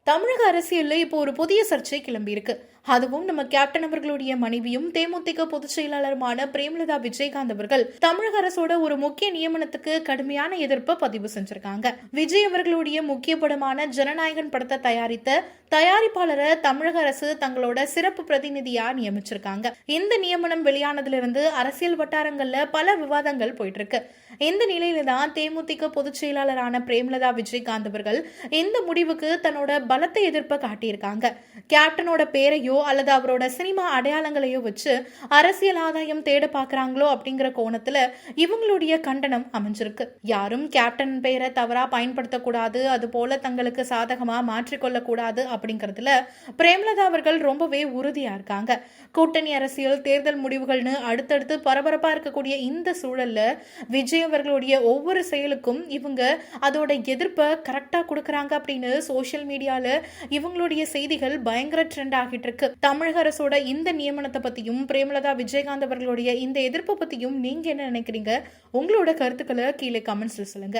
தமிழக அரசியல்ல இப்போ ஒரு புதிய சர்ச்சை கிளம்பி இருக்கு. அதுவும் நம்ம கேப்டன் அவர்களுடைய மனைவியும் தேமுதிக பொதுச் செயலாளருமான பிரேமலதா விஜயகாந்த் அவர்கள் தமிழக அரசோட ஒரு முக்கிய நியமனத்துக்கு கடுமையான எதிர்ப்பை பதிவு செஞ்சிருக்காங்க. விஜய் அவர்களுடைய முக்கிய படமான ஜனநாயகன் படத்தை தயாரித்த தயாரிப்பாளரை தமிழக அரசு தங்களோட சிறப்பு பிரதிநிதியா நியமிச்சிருக்காங்க. இந்த நியமனம் வெளியானதுல இருந்து அரசியல் வட்டாரங்கள்ல பல விவாதங்கள் போயிட்டு இருக்கு. இந்த நிலையில தான் தேமுதிக பொதுச் செயலாளரான பிரேமலதா விஜயகாந்த் அவர்கள் இந்த முடிவுக்கு தன்னோட பலத்த எதிர்ப்பை காட்டியிருக்காங்க. கேப்டனோட பேரையோ அல்லது அவரோட சினிமா அடையாளங்களையோ வச்சு அரசியல் ஆதாயம் தேட பாக்குறாங்களோ அப்படிங்கிற கோணத்துல இவங்களுடைய கண்டனம் அமைஞ்சிருக்கு. யாரும் கேப்டன் பெயரை தவறா பயன்படுத்தக்கூடாது, அது போல தங்களுக்கு சாதகமா மாற்றிக்கொள்ள கூடாது அப்படிங்கறதுல பிரேமலதா அவர்கள் ரொம்பவே உறுதியா இருக்காங்க. கூட்டணி அரசியல், தேர்தல் முடிவுகள்னு அடுத்தடுத்து பரபரப்பா இருக்கக்கூடிய இந்த சூழல்ல விஜய் அவர்களுடைய ஒவ்வொரு செயலுக்கும் இவங்க அதோட எதிர்ப்பை கரெக்டா கொடுக்கறாங்க அப்படின்னு சோசியல் மீடியால இவங்களுடைய செய்திகள் பயங்கர ட்ரெண்ட் ஆகிட்டு இருக்கு. தமிழக அரசோட இந்த நியமனத்தை பத்தியும் பிரேமலதா விஜயகாந்த் அவர்களுடைய இந்த எதிர்ப்பை பத்தியும் நீங்க என்ன நினைக்கிறீங்க? உங்களோட கருத்துக்களை கீழே கமெண்ட்ஸ்ல சொல்லுங்க.